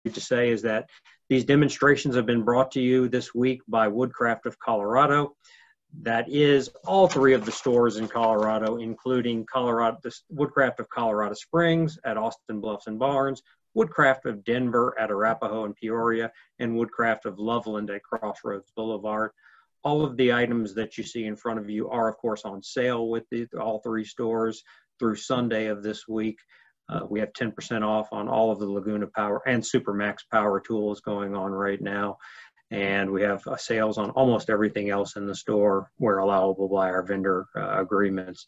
to say is that these demonstrations have been brought to you this week by Woodcraft of Colorado. That is all 3 of the stores in Colorado, including the Woodcraft of Colorado Springs at Austin Bluffs and Barnes, Woodcraft of Denver at Arapahoe and Peoria, and Woodcraft of Loveland at Crossroads Boulevard. All of the items that you see in front of you are, of course, on sale with all 3 stores through Sunday of this week. We have 10% off on all of the Laguna Power and Supermax power tools going on right now. And we have sales on almost everything else in the store where allowable by our vendor agreements.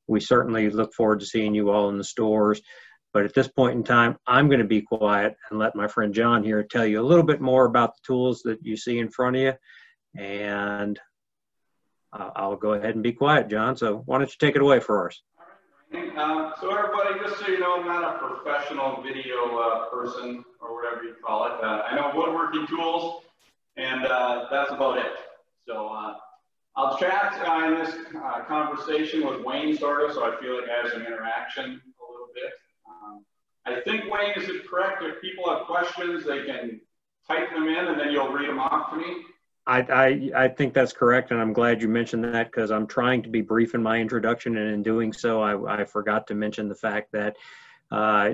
We certainly look forward to seeing you all in the stores. But at this point in time, I'm going to be quiet and let my friend John here tell you a little bit more about the tools that you see in front of you. And I'll go ahead and be quiet, John. So why don't you take it away for us? So everybody, just so you know, I'm not a professional video person or whatever you call it. I know woodworking tools, and that's about it. So I'll chat in this conversation with Wayne sort of, so I feel like I have some interaction a little bit. I think, Wayne, is it correct? If people have questions, they can type them in and then you'll read them off to me? I think that's correct, and I'm glad you mentioned that because I'm trying to be brief in my introduction, and in doing so, I forgot to mention the fact that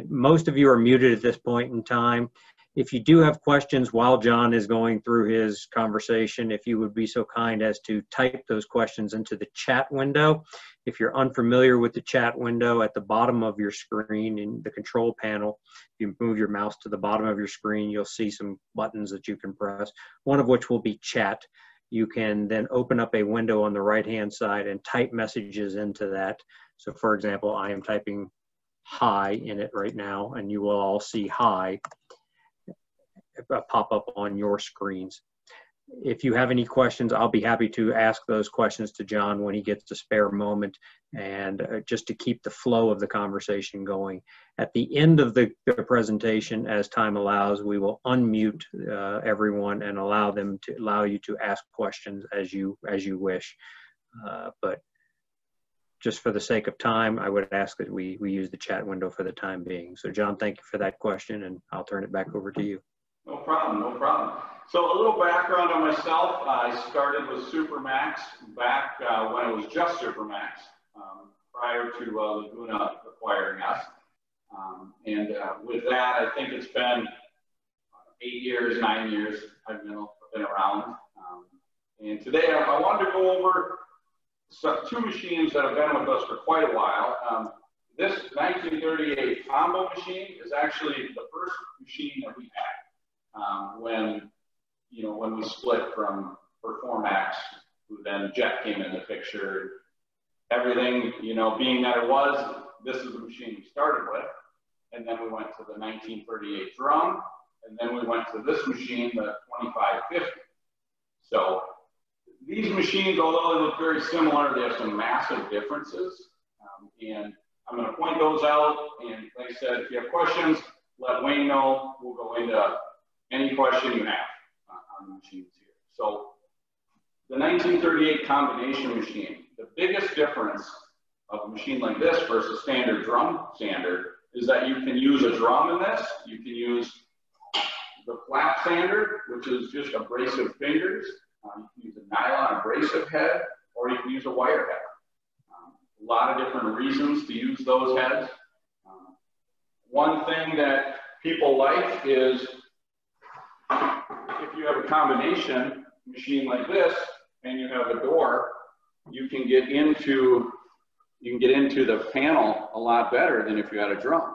most of you are muted at this point in time. If you do have questions while John is going through his conversation, if you would be so kind as to type those questions into the chat window. If you're unfamiliar with the chat window, at the bottom of your screen in the control panel, you move your mouse to the bottom of your screen, you'll see some buttons that you can press, one of which will be chat. You can then open up a window on the right-hand side and type messages into that. So for example, I am typing hi in it right now, and you will all see hi pop up on your screens. If you have any questions, I'll be happy to ask those questions to John when he gets a spare moment, and just to keep the flow of the conversation going. At the end of the presentation, as time allows, we will unmute everyone and allow you to ask questions as you wish. But just for the sake of time, I would ask that we use the chat window for the time being. So John, thank you for that question, and I'll turn it back over to you. No problem, no problem. So a little background on myself. I started with Supermax back when it was just Supermax, prior to Laguna acquiring us. With that, I think it's been 8 years, 9 years I've been around. And today I wanted to go over 2 machines that have been with us for quite a while. This 1938 combo machine is actually the first machine that we had. When we split from Supermax, then Jet came in the picture. Everything, being that this is the machine we started with. And then we went to the 1938 drum, and then we went to this machine, the 2550. So these machines, although they look very similar, they have some massive differences. And I'm going to point those out. And like I said, if you have questions, let Wayne know. We'll go into any question you have on the machines here. So the 1938 combination machine, the biggest difference of a machine like this versus standard drum sander is that you can use a drum in this. You can use the flap sander, which is just abrasive fingers. You can use a nylon abrasive head, or you can use a wire head. A lot of different reasons to use those heads. One thing that people like is if you have a combination machine like this and you have a door, you can get into the panel a lot better than if you had a drum.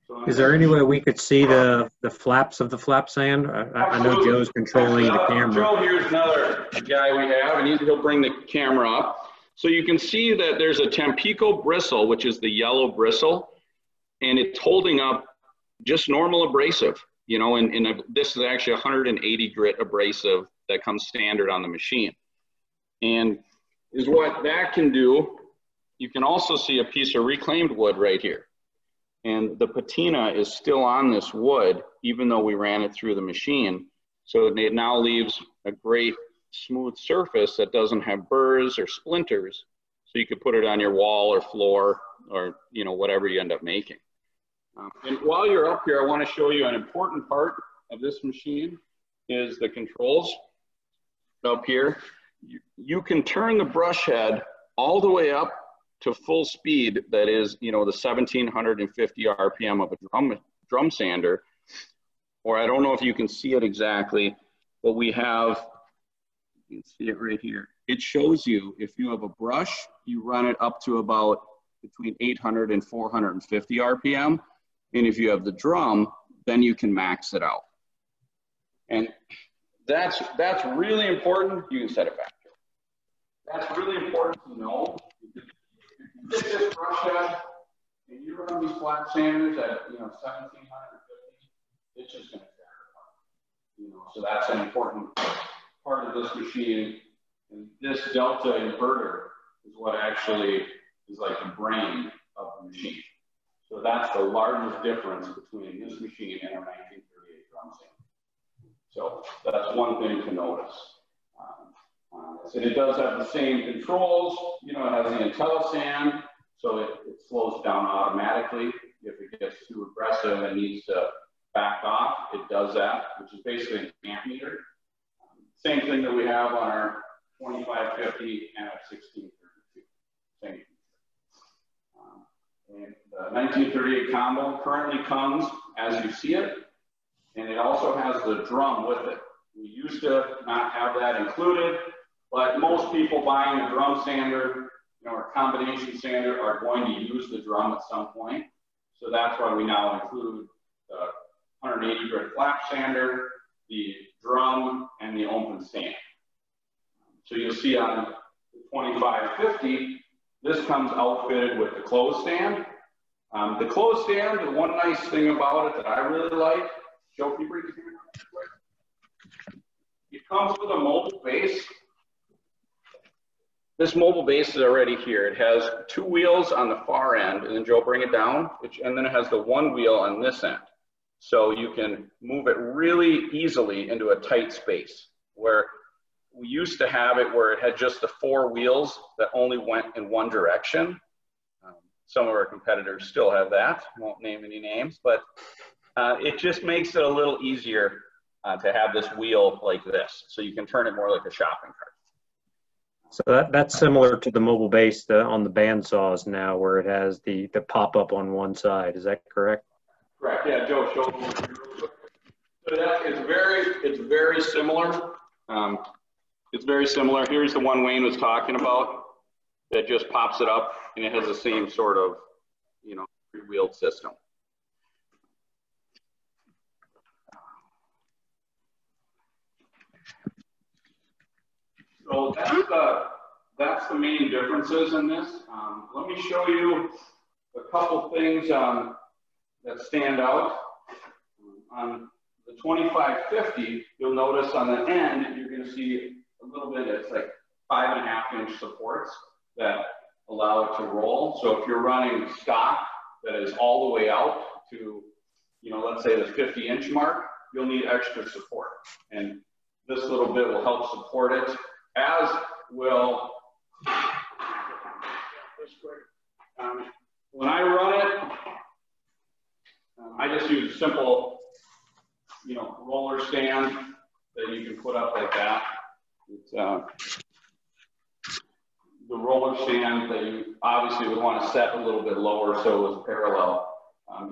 So is there any way we could see the flaps of the flap sand? I know Joe's controlling the camera. Joe, here's another guy we have, and he'll bring the camera up. So you can see that there's a Tampico bristle, which is the yellow bristle, and it's holding up just normal abrasive. And this is actually 180 grit abrasive that comes standard on the machine. And is what that can do. You can also see a piece of reclaimed wood right here. And the patina is still on this wood, even though we ran it through the machine. So it now leaves a great smooth surface that doesn't have burrs or splinters. So you could put it on your wall or floor or, whatever you end up making. And while you're up here, I want to show you an important part of this machine is the controls up here. You can turn the brush head all the way up to full speed. That is, you know, the 1750 RPM of a drum sander. Or I don't know if you can see it exactly, but we have, you can see it right here. It shows you if you have a brush, you run it up to about between 800 and 450 RPM. And if you have the drum, then you can max it out. And that's really important. You can set it back. That's really important to know. If you get this brush head and you run these flat sanders at 1750, it's just going to tear it apart. You know, so that's an important part of this machine. And this delta inverter is what actually is like the brain of the machine. So that's the largest difference between this machine and our 1938 drum sander. So that's one thing to notice. And it does have the same controls. You know, it has the IntelliSand, so it slows down automatically. If it gets too aggressive and needs to back off, it does that, which is basically an amp meter. Same thing that we have on our 2550 and our 1632. Same. And the 1938 combo currently comes as you see it, and it also has the drum with it. We used to not have that included, but most people buying a drum sander, or a combination sander, are going to use the drum at some point. So that's why we now include the 180 grit flap sander, the drum, and the open stand. So you'll see on the 2550, this comes outfitted with the closed stand. The closed stand, the one nice thing about it that I really like, Joe, can you bring the camera up quick? It comes with a mobile base. This mobile base is already here. It has two wheels on the far end, and then Joe, bring it down, and then it has the one wheel on this end. So you can move it really easily into a tight space, where we used to have it where it had just the four wheels that only went in one direction. Some of our competitors still have that. I won't name any names, but it just makes it a little easier to have this wheel like this. So you can turn it more like a shopping cart. So that's similar to the mobile base on the bandsaws now, where it has the pop-up on one side. Is that correct? Correct. Yeah, Joe, show them. So that is it's very similar. It's very similar. Here's the one Wayne was talking about that just pops it up, and it has the same sort of, three-wheeled system. So that's the main differences in this. Let me show you a couple things that stand out. On the 2550, you'll notice on the end, you're going to see a little bit, it's like 5.5-inch supports that allow it to roll. So if you're running stock that is all the way out to, let's say the 50-inch mark, you'll need extra support. And this little bit will help support it, as will, when I run it, I just use a simple, roller stand that you can put up like that. It's the roller stand that you obviously would want to set a little bit lower so it was parallel.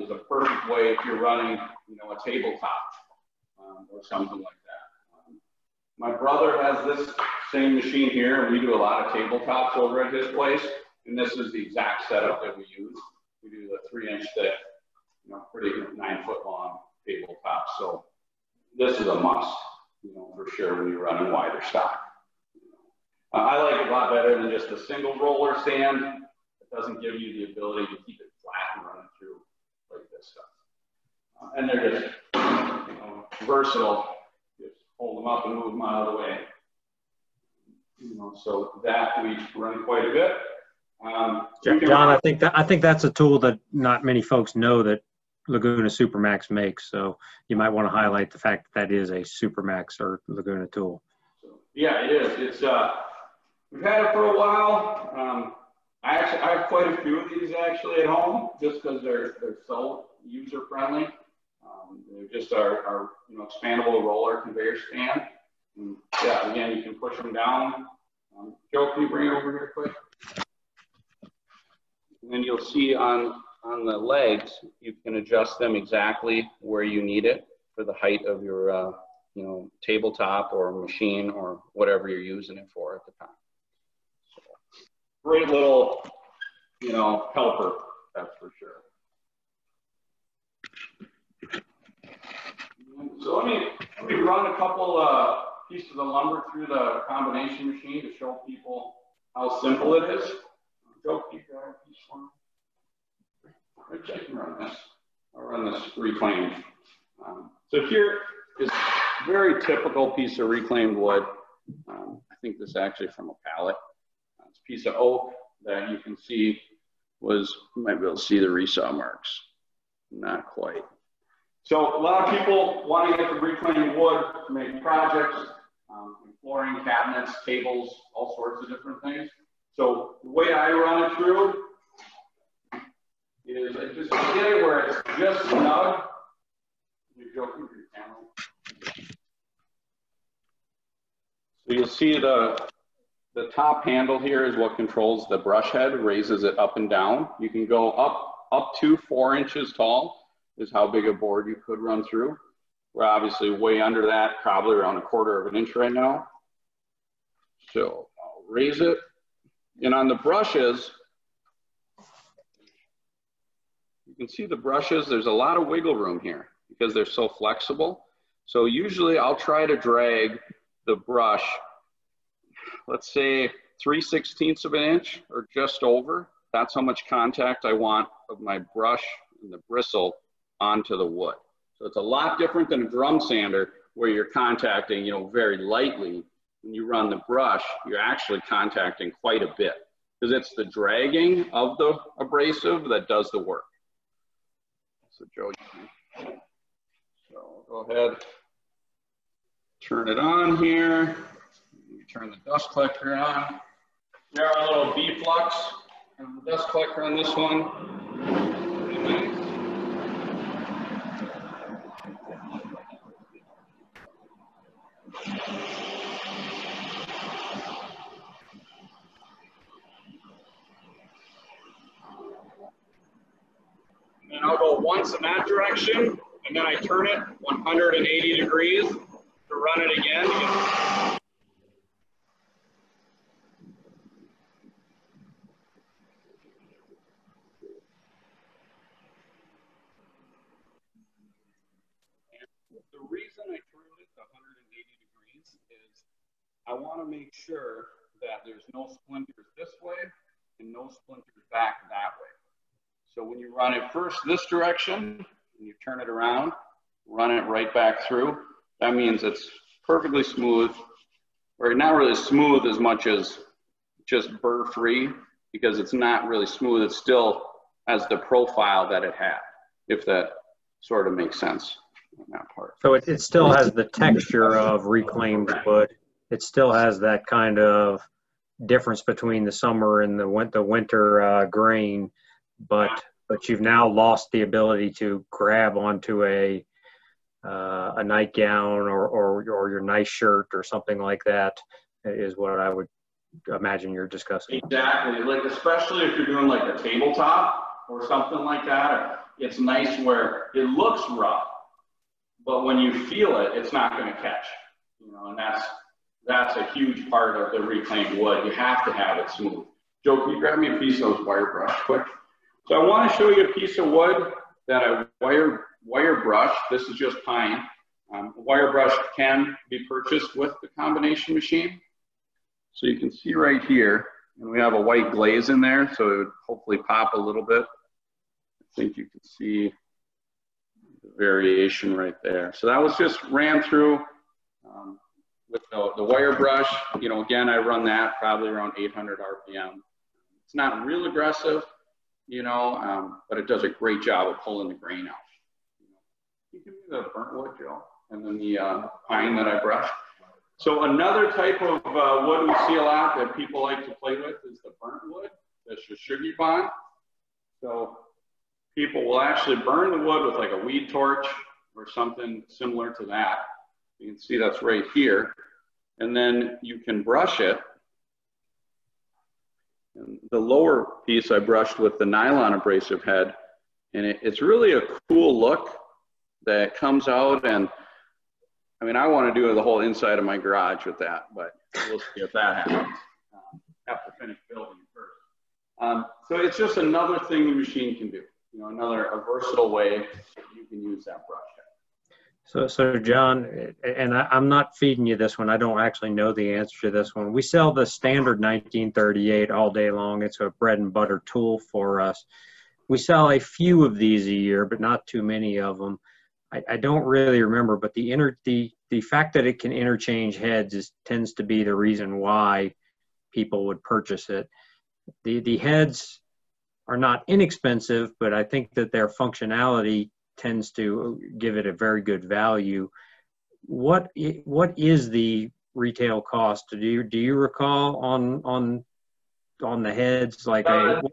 Is a perfect way if you're running, a tabletop or something like that. My brother has this same machine here, and we do a lot of tabletops over at his place, and this is the exact setup that we use. We do the 3-inch thick, pretty 9-foot long tabletop. So this is a must, for sure when you're running wider stock. I like it a lot better than just a single roller stand. It doesn't give you the ability to keep it flat and run it through like this stuff. And they're just versatile. Just hold them up and move them out of the way. So that we run quite a bit. John, I think that's a tool that not many folks know that Laguna Supermax makes. So you might want to highlight the fact that is a Supermax or Laguna tool. Yeah, it is. It's we've had it for a while. I have quite a few of these actually at home, just because they're so user-friendly. They're just our expandable roller conveyor stand. And yeah, again, you can push them down. Joe, can you bring it over here quick? And then you'll see on the legs, you can adjust them exactly where you need it for the height of your tabletop or machine or whatever you're using it for at the time. So, great little, helper, that's for sure. So let me run a couple pieces of lumber through the combination machine to show people how simple it is. Joe, can you grab a piece for me? I can run this. I'll run this reclaimed. So here is a very typical piece of reclaimed wood. I think this is actually from a pallet. It's a piece of oak that you can see you might be able to see the resaw marks. Not quite. So a lot of people want to get the reclaimed wood to make projects, flooring, cabinets, tables, all sorts of different things. So the way I run it through is I just get it where it's just snug. You're joking with your camera. So you'll see the top handle here is what controls the brush head, raises it up and down. You can go up to 4 inches tall is how big a board you could run through. We're obviously way under that, probably around 1/4 of an inch right now. So I'll raise it. And on the brushes, you can see the brushes, there's a lot of wiggle room here because they're so flexible. So usually I'll try to drag the brush, let's say 3/16 of an inch or just over. That's how much contact I want of my brush and the bristle onto the wood. So it's a lot different than a drum sander where you're contacting, very lightly. When you run the brush, you're actually contacting quite a bit because it's the dragging of the abrasive that does the work. So Joe, so go ahead, turn it on here. You turn the dust collector on. There are a little B-flux and the dust collector on this one. Pretty nice. And I'll go once in that direction, and then I turn it 180 degrees to run it again. The reason I turned it to 180 degrees is I want to make sure that there's no splinters this way and no splinters back that way. So when you run it first this direction, and you turn it around, run it right back through, that means it's perfectly smooth, or not really smooth as much as just burr-free, because it's not really smooth. It still has the profile that it had, if that sort of makes sense on that part. So it still has the texture of reclaimed wood. It still has that kind of difference between the summer and the winter grain, but you've now lost the ability to grab onto a nightgown or your nice shirt or something like that, is what I would imagine you're discussing. Exactly, like especially if you're doing like a tabletop or something like that, it's nice where it looks rough, but when you feel it, it's not going to catch, and that's a huge part of the reclaimed wood. You have to have it smooth. Joe, can you grab me a piece of wire brush quick? So I want to show you a piece of wood that I wire brush. This is just pine. Wire brush can be purchased with the combination machine. So you can see right here, and we have a white glaze in there, so it would hopefully pop a little bit. I think you can see the variation right there. So that was just ran through with the wire brush. Again, I run that probably around 800 RPM. It's not real aggressive, but it does a great job of pulling the grain out. You can do the burnt wood, Joe, and then the pine that I brushed. So another type of wood we see a lot that people like to play with is the burnt wood, the Shishigi bond. So people will actually burn the wood with like a weed torch or something similar to that. You can see that's right here. And then you can brush it. And the lower piece I brushed with the nylon abrasive head. And it's really a cool look that comes out. And I mean, I want to do the whole inside of my garage with that, but we'll see if that happens. Have to finish building it first. So it's just another thing the machine can do. You know, a versatile way you can use that brush head. So John, and I'm not feeding you this one. I don't actually know the answer to this one. We sell the standard 1938 all day long. It's a bread and butter tool for us. We sell a few of these a year, but not too many of them. I don't really remember, but the fact that it can interchange heads tends to be the reason why people would purchase it. The heads are not inexpensive, but I think that their functionality tends to give it a very good value. What is the retail cost? Do you recall on the heads? Like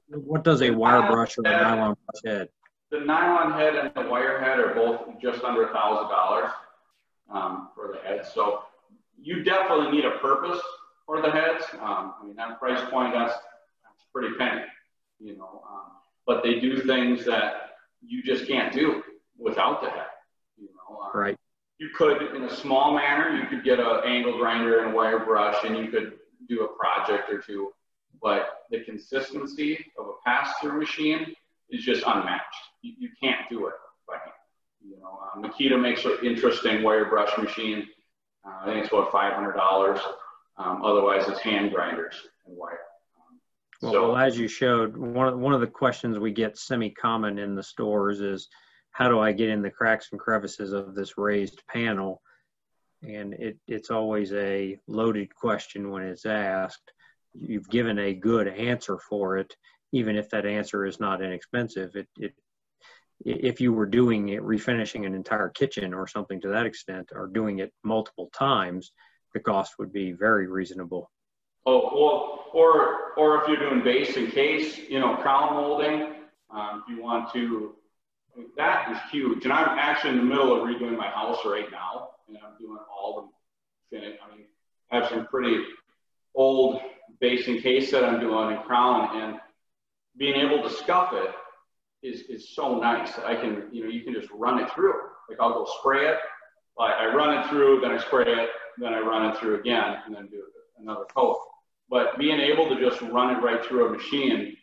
what does a wire brush or a nylon brush head? The nylon head and the wire head are both just under $1,000 for the heads. So you definitely need a purpose for the heads. I mean, that price point, that's pretty penny, you know. But they do things that you just can't do without the head, you know. Right. You could, in a small manner, you could get an angle grinder and a wire brush, and you could do a project or two. But the consistency of a pass-through machine is just unmatched. You can't do it by hand. You know, Makita makes an interesting wire brush machine. I think it's about $500. Otherwise, it's hand grinders and wire. Well, as you showed, one of the questions we get semi-common in the stores is, how do I get in the cracks and crevices of this raised panel? And it's always a loaded question when it's asked. You've given a good answer for it, even if that answer is not inexpensive. If you were doing it, refinishing an entire kitchen or something to that extent, or doing it multiple times, the cost would be very reasonable. Oh, well, or if you're doing base and case, you know, crown molding, if you want to, that is huge. And I'm actually in the middle of redoing my house right now, and I'm doing all the finish. I mean, I have some pretty old base and case that I'm doing in crown, and being able to scuff it is so nice. I can, you know, you can just run it through. Like, I'll go spray it, like I run it through, then I spray it, then I run it through again, and then do another coat. But being able to just run it right through a machine,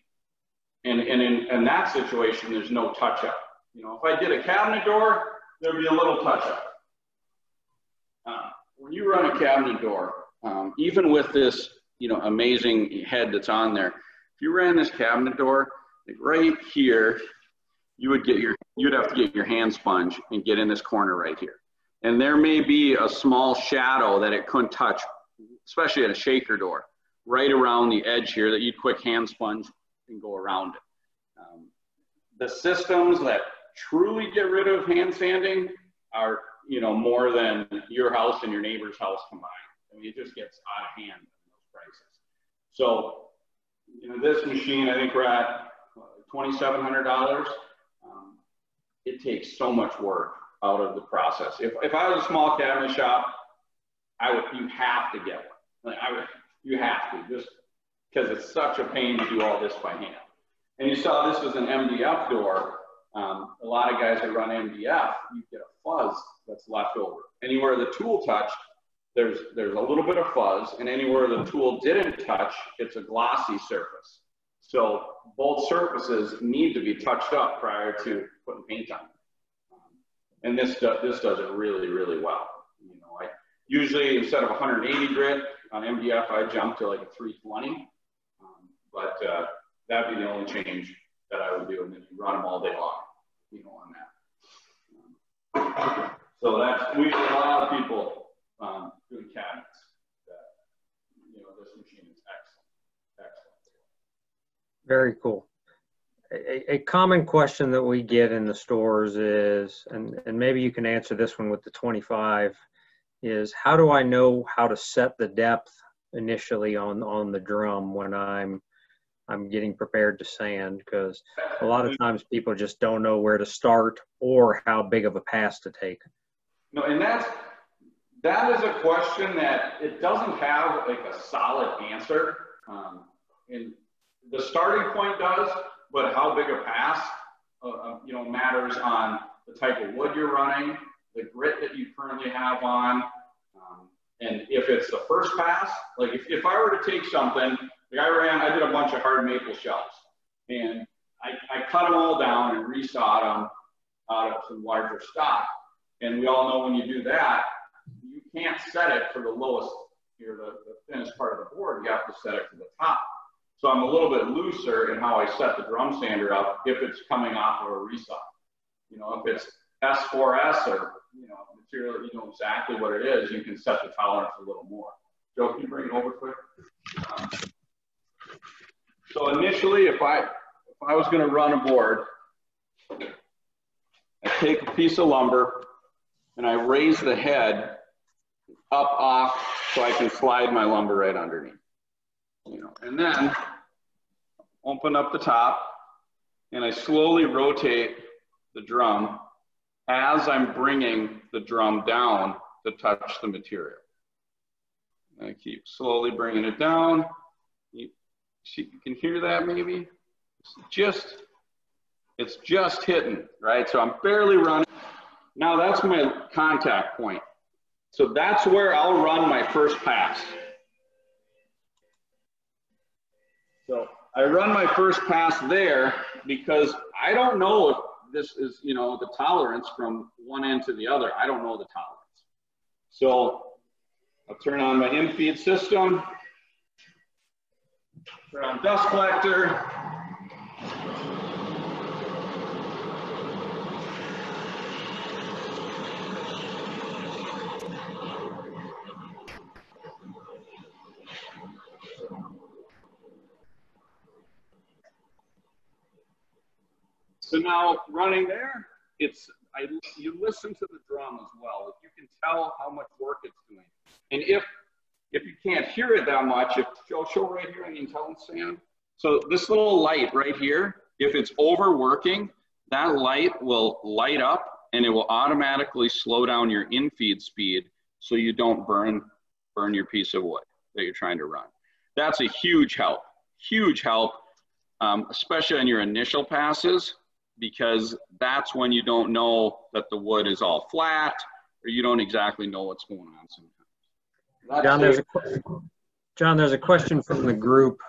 and in that situation, there's no touch-up. You know, if I did a cabinet door, there'd be a little touch-up. When you run a cabinet door, even with this, you know, amazing head that's on there, if you ran this cabinet door, like right here, you'd have to get your hand sponge and get in this corner right here. And there may be a small shadow that it couldn't touch, especially at a shaker door, right around the edge here that you'd quick hand sponge and go around it. The systems that truly get rid of hand sanding are, you know, more than your house and your neighbor's house combined. I mean, it just gets out of hand in those prices. So, you know, this machine, I think we're at $2,700. It takes so much work out of the process. If I was a small cabinet shop, you have to get one. Like, you have to, just because it's such a pain to do all this by hand. And you saw this was an MDF door. A lot of guys that run MDF, you get a fuzz that's left over. Anywhere the tool touched, there's a little bit of fuzz, and anywhere the tool didn't touch, it's a glossy surface. So both surfaces need to be touched up prior to putting paint on. And this does it really, really well. You know, I usually, instead of 180 grit on MDF, I jump to like a 320. But that'd be the only change that I would do, and then you run them all day long, you know, on that. So we get a lot of people doing cabinets. You know, this machine is excellent. Very cool. A common question that we get in the stores is, and maybe you can answer this one with the 25, is how do I know how to set the depth initially on the drum when I'm I'm getting prepared to sand, because a lot of times people just don't know where to start or how big of a pass to take. No, and that is a question that it doesn't have like a solid answer. And the starting point does, but how big a pass, you know, matters on the type of wood you're running, the grit that you currently have on, and if it's the first pass, like if I were to take something, like I did a bunch of hard maple shelves, and I cut them all down and resawed them out of some larger stock. And we all know when you do that, you can't set it for the lowest, here, the thinnest part of the board. You have to set it to the top. So I'm a little bit looser in how I set the drum sander up if it's coming off of a resaw. You know, if it's S4S or, you know, material, you know exactly what it is, you can set the tolerance a little more. Joe, can you bring it over quick? So initially, if I was going to run a board, I take a piece of lumber and I raise the head up off so I can slide my lumber right underneath. You know, and then open up the top and I slowly rotate the drum as I'm bringing the drum down to touch the material. And I keep slowly bringing it down. You can hear that maybe? It's just hitting, right? So I'm barely running. Now that's my contact point. So that's where I'll run my first pass. So I run my first pass there because I don't know if this is, you know, the tolerance from one end to the other. I don't know the tolerance. So I'll turn on my in-feed system, turn on dust collector. So now running there, you listen to the drum as well. You can tell how much work it's doing. And if you can't hear it that much, if show right here on the intelligence stand. So this little light right here, if it's overworking, that light will light up and it will automatically slow down your in-feed speed so you don't burn your piece of wood that you're trying to run. That's a huge help, especially on your initial passes, because that's when you don't know that the wood is all flat or you don't exactly know what's going on sometimes. John, there's a question from the group.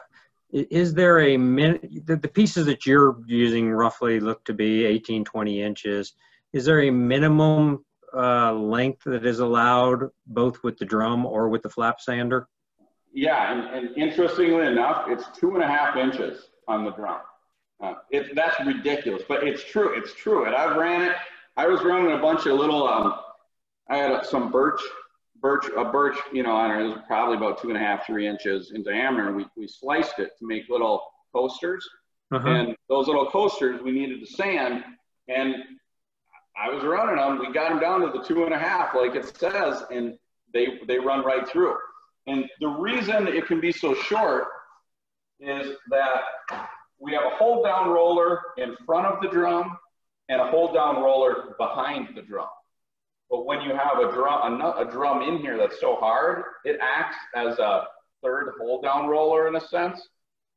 Is there the pieces that you're using roughly look to be 18, 20 inches. Is there a minimum length that is allowed both with the drum or with the flap sander? Yeah, and interestingly enough, it's 2.5 inches on the drum. That's ridiculous, but it's true. It's true. And I've ran it. I was running a bunch of little. I had some birch. You know, on it. It was probably about 2.5, 3 inches in diameter. And we sliced it to make little coasters. And those little coasters we needed to sand. And I was running them. We got them down to the 2.5, like it says, and they run right through. And the reason it can be so short is that we have a hold down roller in front of the drum and a hold down roller behind the drum. But when you have a drum in here that's so hard, it acts as a third hold down roller in a sense.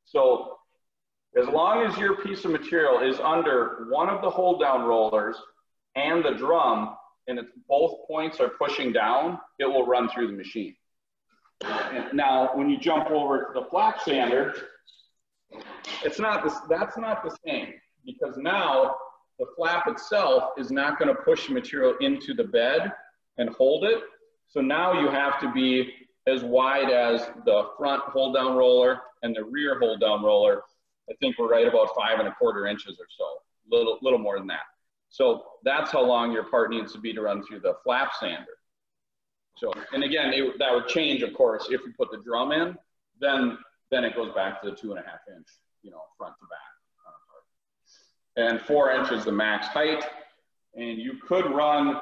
So as long as your piece of material is under one of the hold down rollers and the drum, and both points are pushing down, it will run through the machine. And now, when you jump over to the flap sander, that's not the same, because now the flap itself is not going to push material into the bed and hold it. So now you have to be as wide as the front hold down roller and the rear hold down roller. I think we're right about 5¼ inches or so, little more than that. So that's how long your part needs to be to run through the flap sander. So, and again, that would change, of course, if you put the drum in, then it goes back to the 2.5 inch, you know, front to back. And 4 inches the max height. And you could run,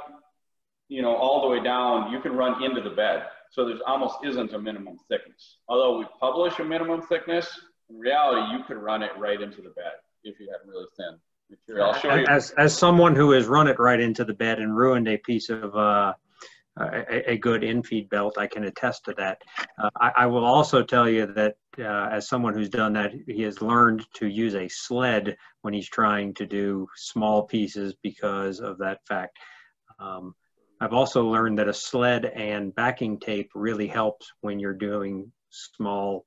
you know, all the way down. You can run into the bed. So there's almost isn't a minimum thickness. Although we publish a minimum thickness, in reality, you could run it right into the bed if you had really thin material. I'll show you. As someone who has run it right into the bed and ruined a piece of a good infeed belt, I can attest to that. I will also tell you that as someone who's done that, he has learned to use a sled when he's trying to do small pieces because of that fact. I've also learned that a sled and backing tape really helps when you're doing small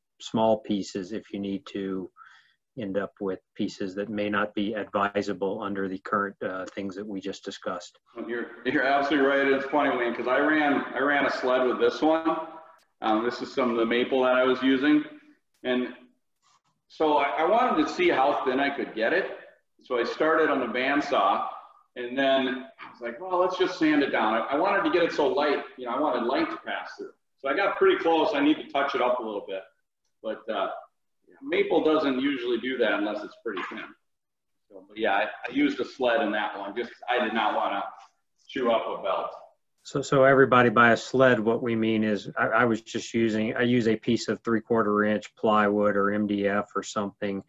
pieces if you need to end up with pieces that may not be advisable under the current things that we just discussed. You're absolutely right. It's funny, Wayne, because I ran a sled with this one. This is some of the maple that I was using. And so I wanted to see how thin I could get it. So I started on the bandsaw, and then I was like, well, let's just sand it down. I wanted to get it so light, you know, I wanted light to pass through. So I got pretty close. I need to touch it up a little bit. But maple doesn't usually do that unless it's pretty thin. So, but yeah, I used a sled in that one. Just I did not want to chew up a belt. So everybody, by a sled, what we mean is I use a piece of 3/4 inch plywood or MDF or something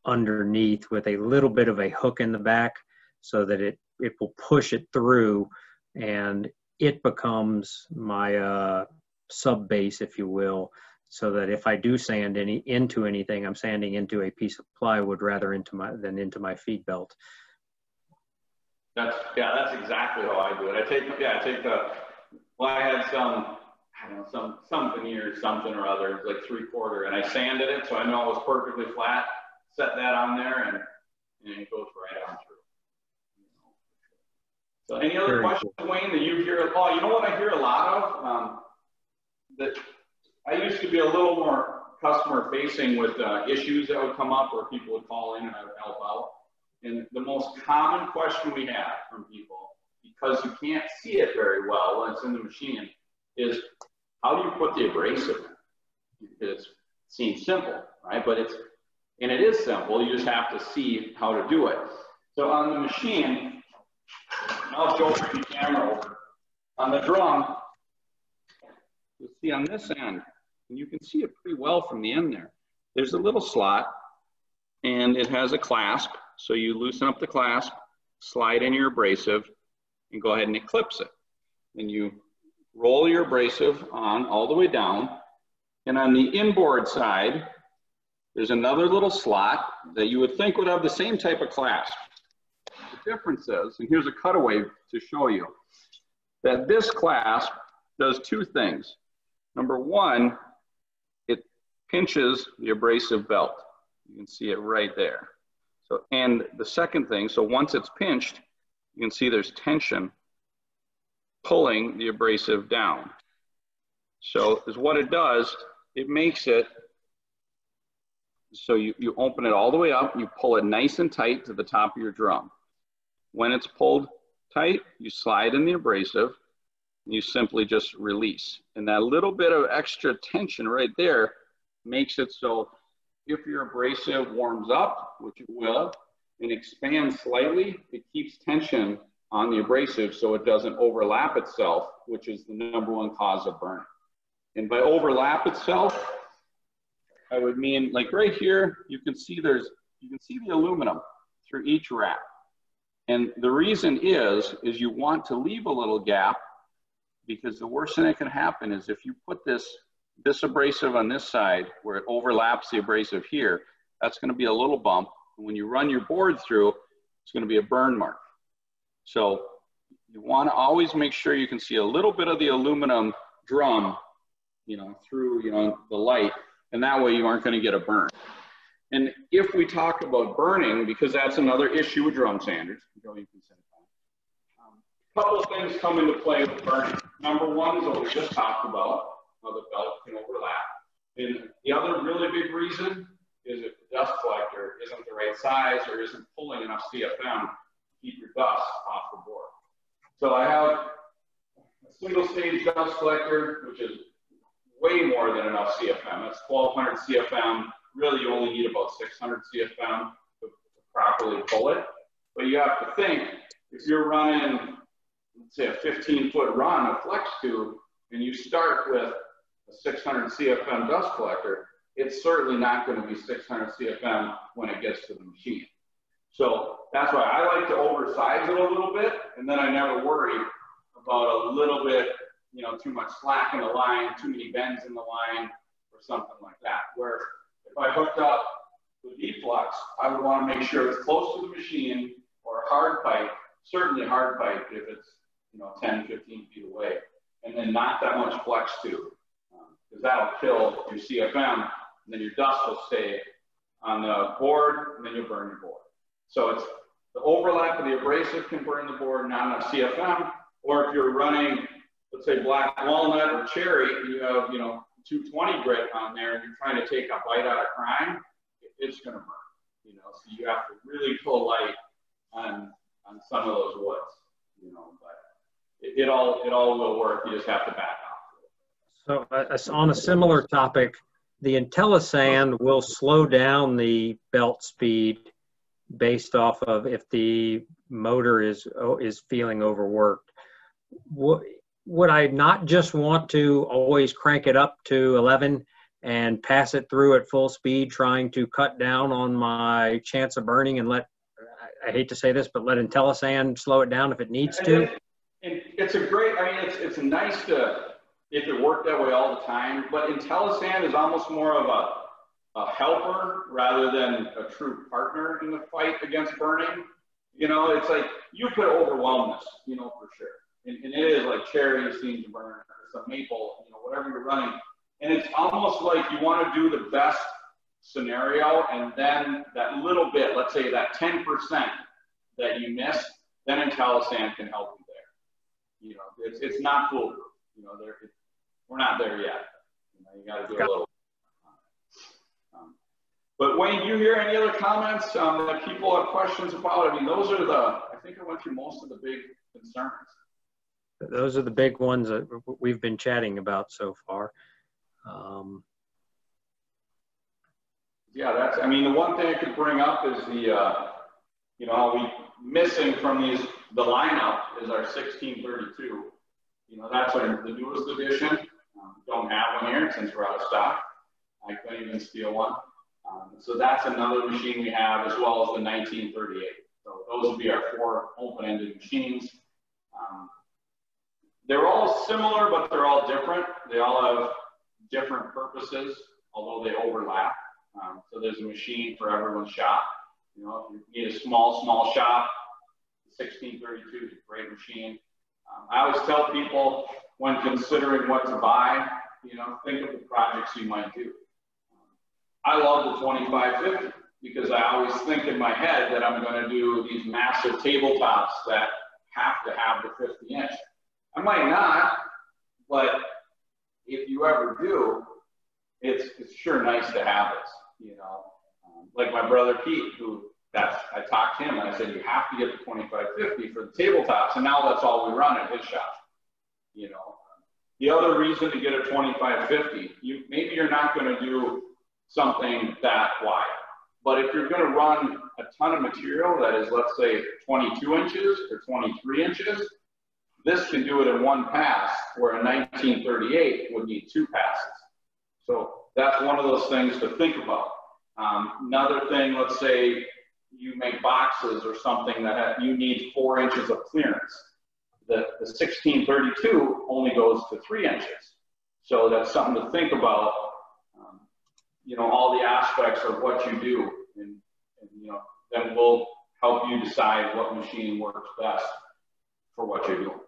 underneath with a little bit of a hook in the back so that it will push it through, and it becomes my sub base, if you will, so that if I do sand into anything, I'm sanding into a piece of plywood rather than into my feed belt. That's exactly how I do it. I had some veneer, something or other, like 3/4, and I sanded it so I know it was perfectly flat. Set that on there, and it goes right on through. So any other questions, Wayne, that you hear? Oh, you know what I hear a lot of? That I used to be a little more customer facing with issues that would come up where people would call in and I would help out. And the most common question we have from people, because you can't see it very well when it's in the machine, is how do you put the abrasive in? It seems simple, right? But it is simple. You just have to see how to do it. So on the machine, I'll show the camera over. On the drum, you'll see on this end, and you can see it pretty well from the end there. There's a little slot, and it has a clasp. So you loosen up the clasp, slide in your abrasive, and go ahead and it clips it. Then you roll your abrasive on all the way down. And on the inboard side, there's another little slot that you would think would have the same type of clasp. The difference is, and here's a cutaway to show you, that this clasp does two things. Number one, it pinches the abrasive belt. You can see it right there. So, and the second thing, so once it's pinched, you can see there's tension pulling the abrasive down. So is what it does, it makes it so you open it all the way up, you pull it nice and tight to the top of your drum. When it's pulled tight, you slide in the abrasive, and you simply just release. And that little bit of extra tension right there makes it so if your abrasive warms up, which it will, and expands slightly, it keeps tension on the abrasive so it doesn't overlap itself, which is the #1 cause of burn. And by overlap itself, I would mean like right here, you can see the aluminum through each wrap. And the reason is you want to leave a little gap, because the worst thing that can happen is if you put this abrasive on this side where it overlaps the abrasive here, that's going to be a little bump. And when you run your board through, it's going to be a burn mark. So you want to always make sure you can see a little bit of the aluminum drum, through, the light, and that way you aren't going to get a burn. And if we talk about burning, because that's another issue with drum sanders, a couple of things come into play with burning. #1 is what we just talked about, how the belt can overlap. And the other really big reason is if the dust collector isn't the right size or isn't pulling enough CFM to keep your dust off the board. So I have a single stage dust collector, which is way more than enough CFM. That's 1200 CFM. Really, you only need about 600 CFM to properly pull it. But you have to think, if you're running, let's say, a 15-foot run, a flex tube, and you start with a 600 CFM dust collector, it's certainly not going to be 600 CFM when it gets to the machine. So that's why I like to oversize it a little bit, and then I never worry about a little bit, you know, too much slack in the line, too many bends in the line, or something like that. Where if I hooked up with deflux, I would want to make sure it's close to the machine, or a hard pipe, certainly hard pipe if it's, you know, 10, 15 feet away, and then not that much flex too, because that'll kill your CFM, and then your dust will stay on the board, and then you'll burn your board. So it's the overlap of the abrasive can burn the board, not enough CFM, or if you're running, let's say black walnut or cherry, and you have, you know, 220 grit on there, and you're trying to take a bite out of crime, it's going to burn, you know. So you have to really pull light on some of those woods, you know. But it all will work. You just have to back off. So on a similar topic, the IntelliSand will slow down the belt speed based off of if the motor is feeling overworked. Would I not just want to always crank it up to 11 and pass it through at full speed, trying to cut down on my chance of burning, and I hate to say this, but let IntelliSand slow it down if it needs to? And it's a great, I mean, it's nice to, if it worked that way all the time, but IntelliSand is almost more of a helper rather than a true partner in the fight against burning. You know, it's like you could overwhelm this, you know, for sure. And it is like cherry seems to burn, or some maple, you know, whatever you're running. And it's almost like you want to do the best scenario, and then that little bit, let's say that 10% that you miss, then IntelliSand can help you there. You know, it's not foolproof. You know, we're not there yet. You know, you got to do a little. But Wayne, do you hear any other comments that people have questions about? I mean, those are I think I went through most of the big concerns. Those are the big ones that we've been chatting about so far. Yeah, I mean, the one thing I could bring up is you know, missing from the lineup is our 1632. You know, that's the newest edition. Don't have one here since we're out of stock. I couldn't even steal one. So that's another machine we have, as well as the 1938. So those would be our 4 open-ended machines. They're all similar, but they're all different. They all have different purposes, although they overlap. So there's a machine for everyone's shop. You know, if you need a small shop, the 1632 is a great machine. I always tell people when considering what to buy, you know, think of the projects you might do. I love the 2550 because I always think in my head that I'm going to do these massive tabletops that have to have the 50 inch. I might not, but if you ever do, it's sure nice to have it, you know. Like my brother Pete, I talked to him and I said, you have to get the 2550 for the tabletops, and now that's all we run at his shop, you know. The other reason to get a 2550, maybe you're not going to do something that wide, but if you're going to run a ton of material that is, let's say, 22 inches or 23 inches, this can do it in one pass, where a 1938 would need 2 passes. So that's one of those things to think about. Another thing, let's say you make boxes or something that you need 4 inches of clearance. The 1632 only goes to 3 inches. So that's something to think about. You know, all the aspects of what you do, and you know, then we'll help you decide what machine works best for what you're doing.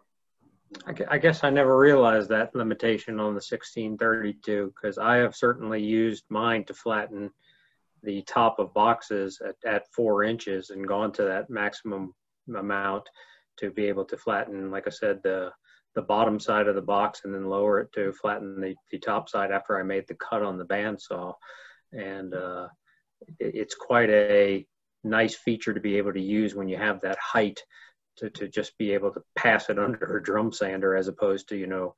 I guess I never realized that limitation on the 1632, because I have certainly used mine to flatten the top of boxes at 4 inches and gone to that maximum amount to be able to flatten, like I said, the bottom side of the box, and then lower it to flatten the top side after I made the cut on the bandsaw. And it's quite a nice feature to be able to use when you have that height to just be able to pass it under a drum sander, as opposed to, you know,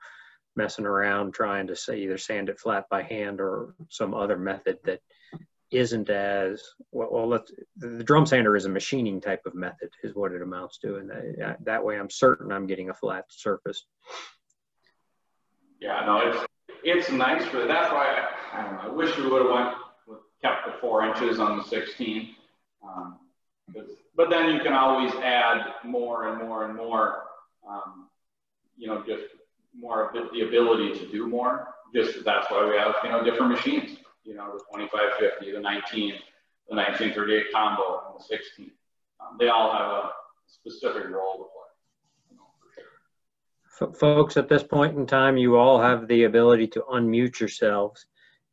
messing around trying to either sand it flat by hand or some other method that isn't as well. The drum sander is a machining type of method, is what it amounts to, and that way I'm certain I'm getting a flat surface. Yeah, no, it's nice for that's why I don't know. I wish we would have kept the 4 inches on the 16. But then you can always add more and more and more, you know, just more of the ability to do more. Just that's why we have, you know, different machines, you know, the 2550, the 1938 combo, and the 16. They all have a specific role to play, you know, for sure. Folks, at this point in time, you all have the ability to unmute yourselves.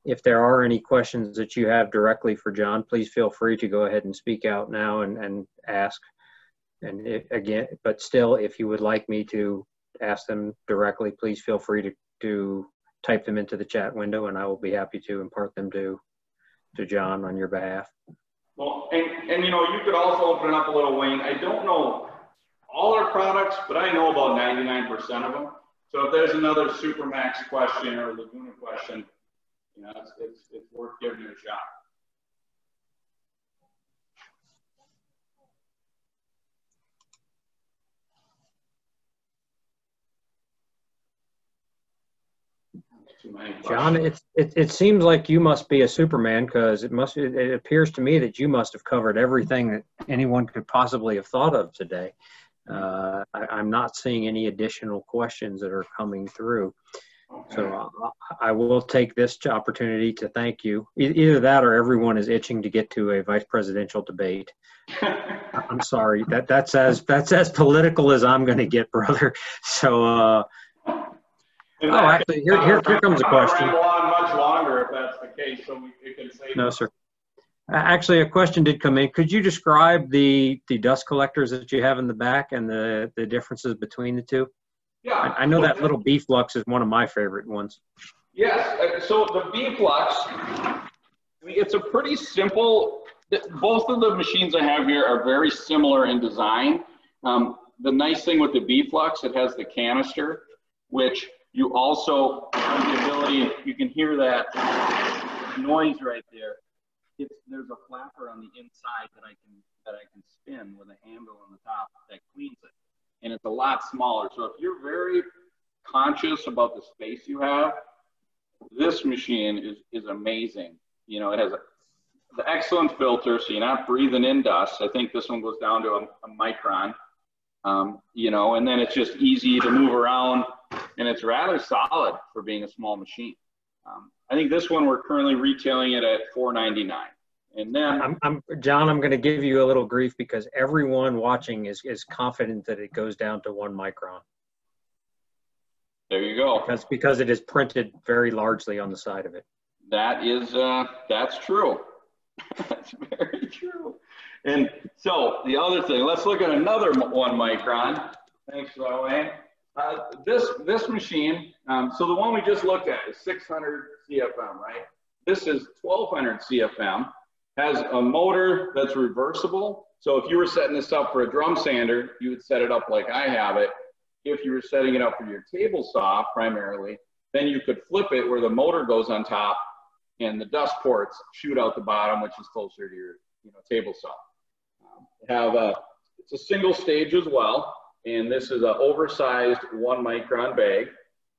If there are any questions that you have directly for John, please feel free to go ahead and speak out now and ask. And again, but still, if you would like me to ask them directly, please feel free to type them into the chat window, and I will be happy to impart them to John on your behalf. Well, and you know, you could also open it up a little, Wayne. I don't know all our products, but I know about 99% of them. So if there's another Supermax question or Laguna question, you know, it's worth giving it a shot. John, it seems like you must be a Superman, because it appears to me that you must have covered everything that anyone could possibly have thought of today. I'm not seeing any additional questions that are coming through. Okay. So I will take this opportunity to thank you. Either that or everyone is itching to get to a vice presidential debate. I'm sorry, that's as political as I'm going to get, brother. So. Actually, here comes a question. Ramble on much longer if that's the case, so we can say. No, sir. Actually, a question did come in. Could you describe the dust collectors that you have in the back and the differences between the two? Yeah. I know that little B-Flux is one of my favorite ones. Yes. So the B-Flux, it's a pretty simple. Both of the machines I have here are very similar in design. The nice thing with the B-Flux, it has the canister, which you also have the ability, you can hear that noise right there. There's a flapper on the inside that I can spin with a handle on the top that cleans it. And it's a lot smaller. So if you're very conscious about the space you have, this machine is amazing. You know, it has the excellent filter, so you're not breathing in dust. I think this one goes down to a micron. You know, and then it's just easy to move around, and it's rather solid for being a small machine. I think this one we're currently retailing it at $4.99. And then John, I'm going to give you a little grief because everyone watching is confident that it goes down to 1 micron. There you go. Because it is printed very largely on the side of it. That is that's true. That's very true. And so the other thing, let's look at another 1 micron. Thanks for that, Wayne. This machine, so the one we just looked at is 600 CFM, right? This is 1200 CFM, has a motor that's reversible. So if you were setting this up for a drum sander, you would set it up like I have it. If you were setting it up for your table saw primarily, then you could flip it where the motor goes on top and the dust ports shoot out the bottom, which is closer to your table saw. It's a single stage as well. And this is an oversized 1 micron bag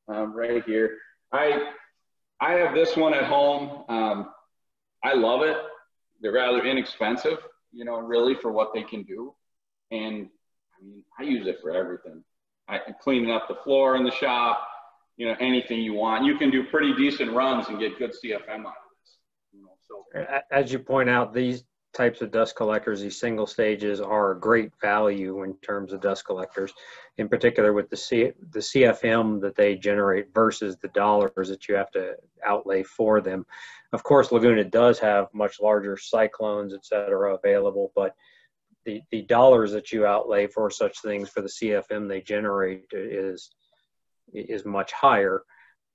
right here. I have this one at home. I love it. They're rather inexpensive, really for what they can do. And I mean, I use it for everything. Cleaning up the floor in the shop, anything you want. You can do pretty decent runs and get good CFM out of this. As you point out, these types of dust collectors, these single stages, are a great value in terms of dust collectors, in particular with the CFM that they generate versus the dollars that you have to outlay for them. Of course, Laguna does have much larger cyclones, et cetera, available, but the dollars that you outlay for such things for the CFM they generate is much higher.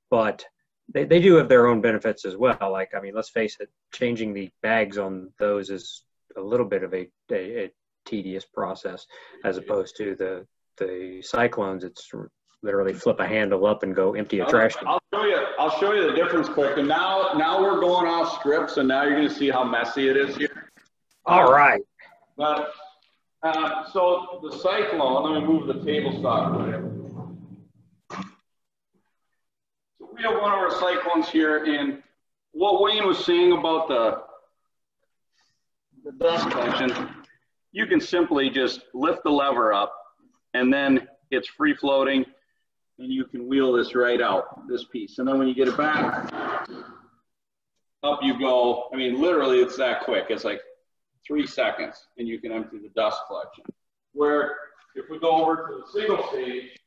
But they do have their own benefits as well. Like, I mean, let's face it, changing the bags on those is a little bit of a tedious process, as opposed to the cyclones. It's literally flip a handle up and go empty a trash can. I'll show you the difference quick. And now we're going off scripts, and now you're going to see how messy it is here. All right. But so the cyclone, let me move the table saw for you. We have one of our cyclones here, and what Wayne was saying about the dust collection, you can simply just lift the lever up and then it's free floating and you can wheel this right out, this piece. And then when you get it back, up you go. I mean, literally it's that quick. It's like 3 seconds and you can empty the dust collection. Where if we go over to the single stage,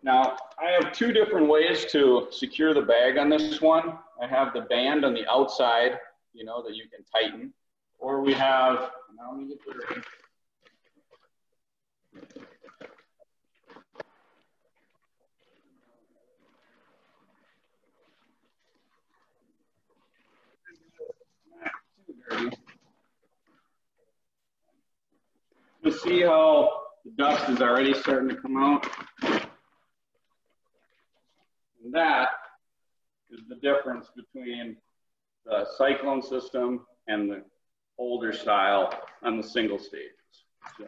now I have 2 different ways to secure the bag on this one. I have the band on the outside, you know, that you can tighten, or we have, now let me get dirty. You see how the dust is already starting to come out? And that is the difference between the cyclone system and the older style on the single stages. So.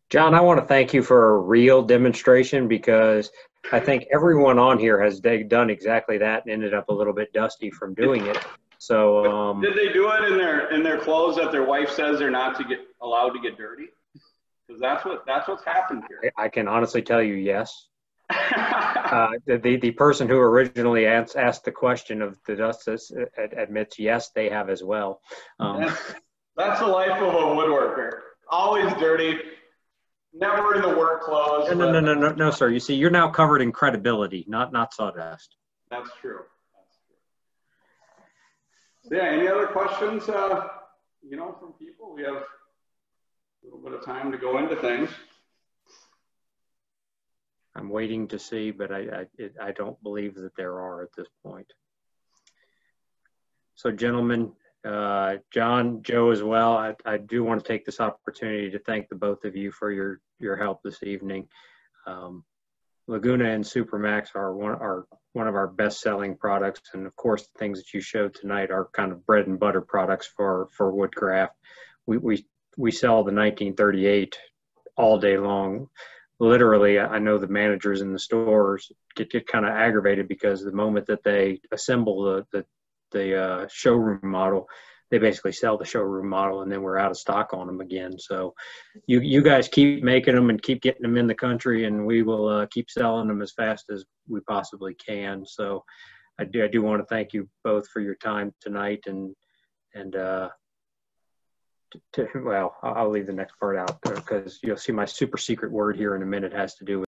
John, I want to thank you for a real demonstration, because I think everyone on here has done exactly that and ended up a little bit dusty from doing it. So did they do it in their clothes that their wife says they're not to get allowed to get dirty? Because that's what's happened here. I can honestly tell you yes. The person who originally asked the question of the dust admits yes, they have as well. That's the life of a woodworker. Always dirty, never in the work clothes. No, sir. You see, you're now covered in credibility, not sawdust. That's true. So yeah, any other questions, you know, from people? We have a little bit of time to go into things. I'm waiting to see, but I don't believe that there are at this point. So gentlemen, John, Joe as well, I do want to take this opportunity to thank the both of you for your help this evening. Laguna and Supermax are one of our best-selling products, and of course the things that you showed tonight are kind of bread and butter products for Woodcraft. We sell the 1938 all day long. Literally, I know the managers in the stores get kind of aggravated because the moment that they assemble the showroom model, they basically sell the showroom model and then we're out of stock on them again. So you guys keep making them and keep getting them in the country, and we will keep selling them as fast as we possibly can. So I do want to thank you both for your time tonight, and well, I'll leave the next part out because you'll see my super secret word here in a minute has to do with